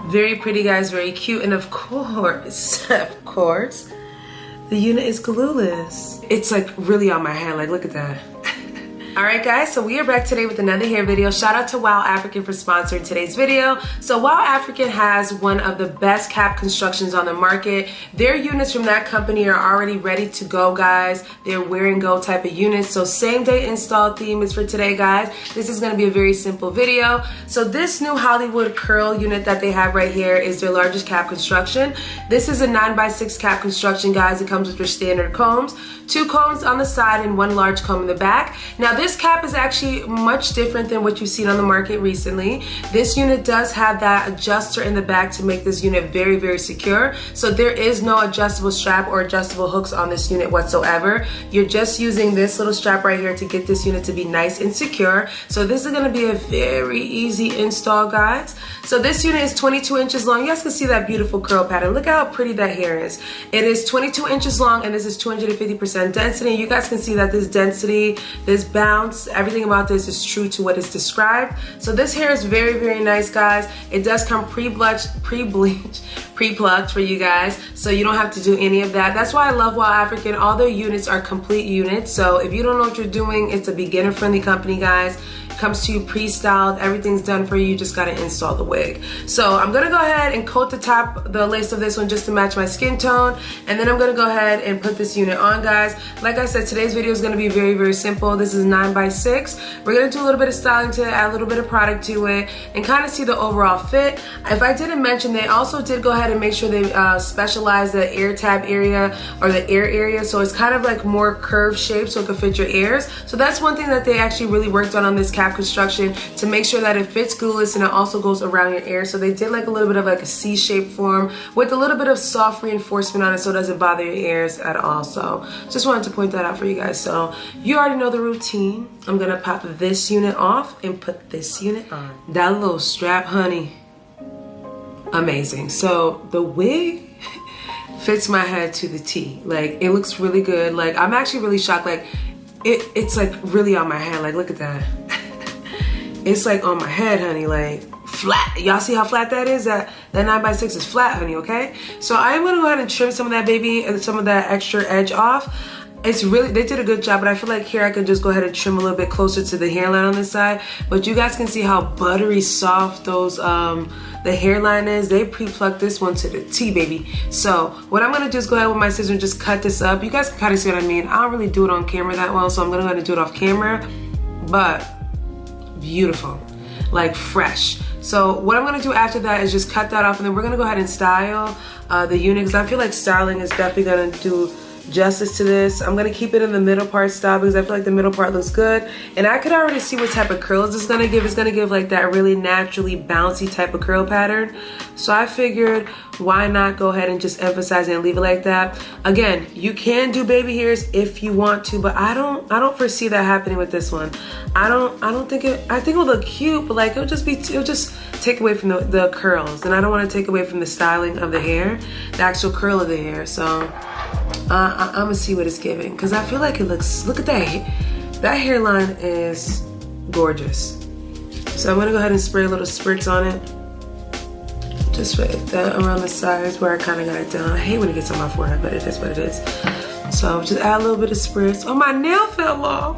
Very pretty, guys, very cute. And of course, the unit is glueless. It's like really on my head, like look at that. Alright guys, so we are back today with another hair video. Shout out to WOWAfrican for sponsoring today's video. So WOWAfrican has one of the best cap constructions on the market. Their units from that company are already ready to go, guys. They're wear and go type of units. So same day install theme is for today, guys. This is going to be a very simple video. So this new Hollywood curl unit that they have right here is their largest cap construction. This is a 9x6 cap construction, guys. It comes with your standard combs. 2 combs on the side and 1 large comb in the back. Now this cap is actually much different than what you've seen on the market recently. This unit does have that adjuster in the back to make this unit very, very secure. So there is no adjustable strap or adjustable hooks on this unit whatsoever. You're just using this little strap right here to get this unit to be nice and secure. So this is going to be a very easy install, guys. So this unit is 22 inches long. You guys can see that beautiful curl pattern. Look how pretty that hair is. It is 22 inches long and this is 250% density. You guys can see that this density, this bounce, everything about this is true to what is described. So this hair is very, very nice, guys. It does come pre-bleached, pre-plucked for you guys, so you don't have to do any of that. That's why I love WOWAfrican. All their units are complete units. So if you don't know what you're doing, it's a beginner-friendly company, guys. Comes to you pre-styled, everything's done for you, just gotta install the wig. So I'm gonna go ahead and coat the lace of this one just to match my skin tone, and then I'm gonna go ahead and put this unit on, guys. Like I said, today's video is gonna be very, very simple. This is 9x6. We're gonna do a little bit of styling to it, add a little bit of product to it, and kind of see the overall fit. If I didn't mention, they also did go ahead and make sure they specialize the air tab area or the air area, so it's kind of like more curved shape so it can fit your ears. So that's one thing that they actually really worked on this cap construction, to make sure that it fits glueless and it also goes around your ear. So they did like a little bit of like a C-shaped form with a little bit of soft reinforcement on it so it doesn't bother your ears at all. So just wanted to point that out for you guys. So you already know the routine. I'm gonna pop this unit off and put this unit on. That little strap, honey, amazing. So the wig fits my head to the T. Like it looks really good. Like I'm actually really shocked. Like it's like really on my head. Like look at that. It's like on my head, honey, like flat. Y'all see how flat that is? That 9x6 is flat, honey, okay? So I'm gonna go ahead and trim some of that baby and some of that extra edge off. It's really, they did a good job, but I feel like here I could just go ahead and trim a little bit closer to the hairline on this side. But you guys can see how buttery soft those, the hairline is. They pre-plucked this one to the T, baby. So what I'm gonna do is go ahead with my scissors and just cut this up. You guys can kind of see what I mean. I don't really do it on camera that well, so I'm gonna go ahead and do it off camera. But beautiful, like fresh. So what I'm gonna do after that is just cut that off, and then we're gonna go ahead and style the unit, because I feel like styling is definitely gonna do justice to this. I'm gonna keep it in the middle part style because I feel like the middle part looks good, and I could already see what type of curls it's gonna give. It's gonna give like that really naturally bouncy type of curl pattern. So I figured, why not go ahead and just emphasize it and leave it like that. Again, you can do baby hairs if you want to, but I don't foresee that happening with this one. I think it will look cute, but like it'll just take away from the curls, and I don't want to take away from the styling of the hair, the actual curl of the hair. So I'm gonna see what it's giving, because I feel like it looks, look at that hairline is gorgeous. So I'm gonna go ahead and spray little spritz on it, just right that around the sides where I kind of got it down. I hate when it gets on my forehead, but it is what it is. So just add a little bit of spritz. Oh, my nail fell off.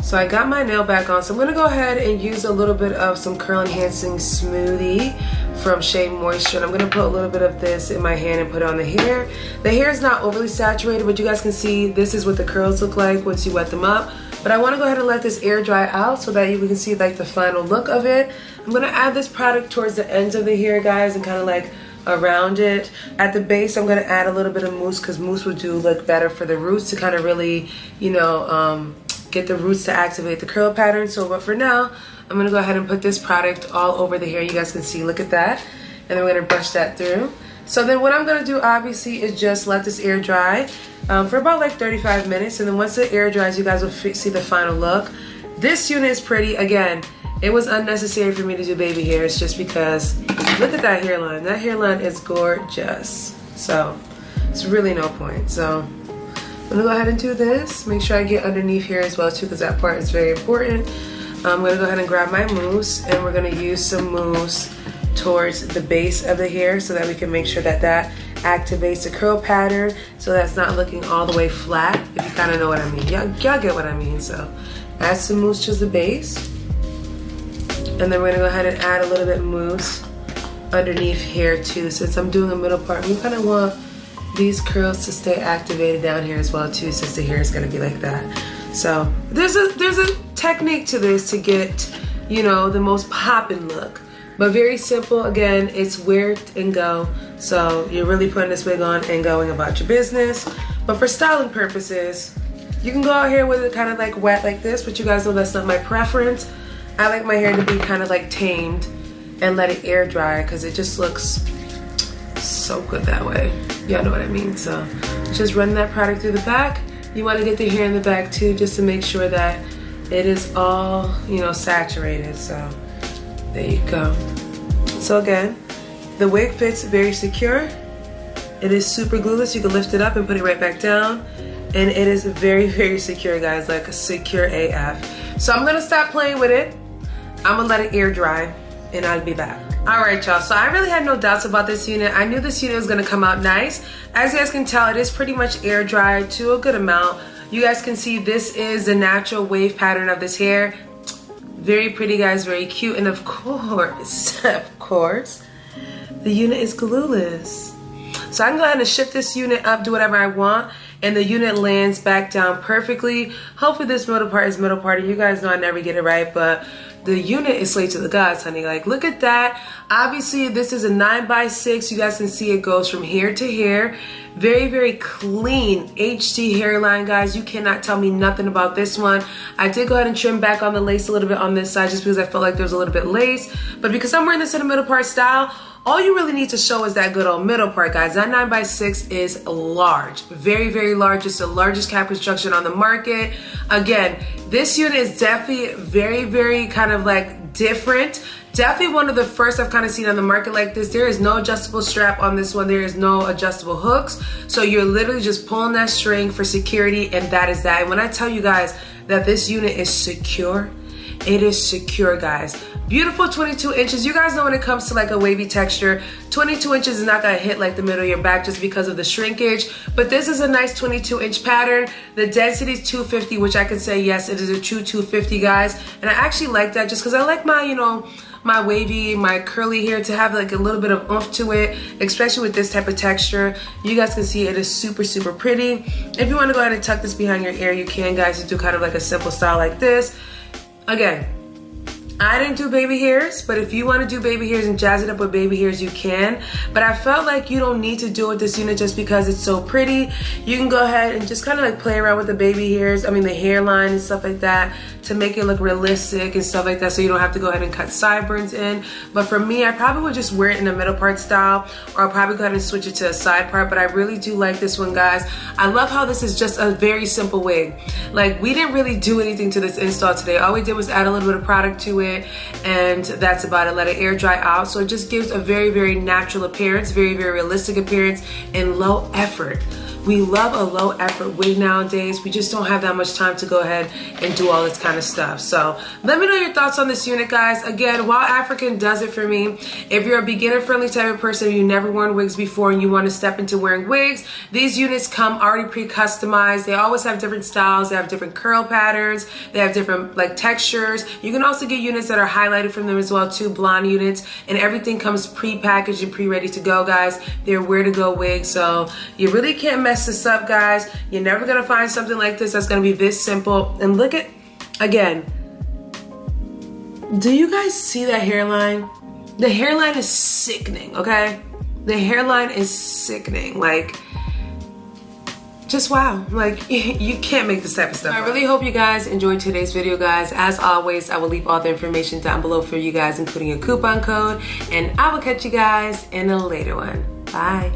So I got my nail back on, so I'm gonna go ahead and use a little bit of some curl enhancing smoothie from Shea Moisture, and I'm gonna put a little bit of this in my hand and put it on the hair. The hair is not overly saturated, but you guys can see this is what the curls look like once you wet them up. But I wanna go ahead and let this air dry out so that you can see like the final look of it. I'm gonna add this product towards the ends of the hair, guys, and kind of like around it. At the base, I'm gonna add a little bit of mousse, because mousse would do look better for the roots to kind of really, you know, get the roots to activate the curl pattern. So, but for now, I'm gonna go ahead and put this product all over the hair. You guys can see, look at that. And then we're gonna brush that through. So then what I'm gonna do, obviously, is just let this air dry for about like 35 minutes. And then once the air dries, you guys will see the final look. This unit is pretty. Again, it was unnecessary for me to do baby hairs just because, look at that hairline. That hairline is gorgeous. So it's really no point. So I'm gonna go ahead and do this. Make sure I get underneath here as well too, because that part is very important. I'm gonna go ahead and grab my mousse, and we're gonna use some mousse towards the base of the hair so that we can make sure that that activates the curl pattern so that's not looking all the way flat, if you kind of know what I mean. Y'all get what I mean. So add some mousse to the base, and then we're gonna go ahead and add a little bit of mousse underneath here too. Since I'm doing a middle part, we kind of want these curls to stay activated down here as well too, since the hair is gonna be like that. So there's a technique to this to get, you know, the most poppin' look. But very simple. Again, it's wear it and go. So you're really putting this wig on and going about your business. But for styling purposes, you can go out here with it kind of like wet like this, but you guys know that's not my preference. I like my hair to be kind of like tamed and let it air dry because it just looks so good that way. Y'all know what I mean. So just run that product through the back. You want to get the hair in the back too, just to make sure that it is all, you know, saturated. So there you go. So again, the wig fits very secure. It is super glueless. You can lift it up and put it right back down. And it is very, very secure, guys, like secure AF. So I'm gonna stop playing with it. I'm gonna let it air dry and I'll be back. All right, y'all, so I really had no doubts about this unit. I knew this unit was gonna come out nice. As you guys can tell, it is pretty much air dried to a good amount. You guys can see this is the natural wave pattern of this hair. Very pretty, guys, very cute. And of course, the unit is glueless. So I can go ahead and shift this unit up, do whatever I want, and the unit lands back down perfectly. Hopefully this middle part is middle part. You guys know I never get it right, but the unit is slayed to the gods, honey. Like, look at that. Obviously, this is a 9x6. You guys can see it goes from hair to hair. Very, very clean HD hairline, guys. You cannot tell me nothing about this one. I did go ahead and trim back on the lace a little bit on this side just because I felt like there was a little bit lace. But because I'm wearing this in a middle part style, all you really need to show is that good old middle part, guys. That 9x6 is large. Very, very large. It's the largest cap construction on the market. Again, this unit is definitely very, very kind of like different. Definitely one of the first I've kind of seen on the market like this. There is no adjustable strap on this one. There is no adjustable hooks. So you're literally just pulling that string for security, and that is that. And when I tell you guys that this unit is secure, it is secure, guys. Beautiful 22 inches. You guys know when it comes to like a wavy texture, 22 inches is not gonna hit like the middle of your back just because of the shrinkage. But this is a nice 22-inch pattern. The density is 250, which I can say, yes, it is a true 250, guys. And I actually like that just because I like my, you know, my wavy, my curly hair to have like a little bit of oomph to it, especially with this type of texture. You guys can see it is super, super pretty. If you want to go ahead and tuck this behind your ear, you can, guys, to do kind of like a simple style like this. Again, I didn't do baby hairs, but if you want to do baby hairs and jazz it up with baby hairs, you can. But I felt like you don't need to do it with this unit just because it's so pretty. You can go ahead and just kind of like play around with the baby hairs, I mean the hairline and stuff like that, to make it look realistic and stuff like that, so you don't have to go ahead and cut sideburns in. But for me, I probably would just wear it in a middle part style, or I'll probably go ahead and switch it to a side part. But I really do like this one, guys. I love how this is just a very simple wig. Like, we didn't really do anything to this install today. All we did was add a little bit of product to it, and that's about it. Let it air dry out, so it just gives a very, very natural appearance, very, very realistic appearance, and low effort. We love a low effort wig nowadays. We just don't have that much time to go ahead and do all this kind of stuff. So let me know your thoughts on this unit, guys. Again, WOWAfrican does it for me. If you're a beginner friendly type of person, you've never worn wigs before and you want to step into wearing wigs, these units come already pre-customized. They always have different styles. They have different curl patterns. They have different like textures. You can also get units that are highlighted from them as well too, blonde units, and everything comes pre-packaged and pre-ready to go, guys. They're where to go wigs, so you really can't mess this up, guys. You're never gonna find something like this that's gonna be this simple. And look at, again, do you guys see that hairline? The hairline is sickening, okay? The hairline is sickening. Like, just wow. Like, you can't make this type of stuff up. I really hope you guys enjoyed today's video, guys. As always, I will leave all the information down below for you guys, including a coupon code, and I will catch you guys in a later one. Bye.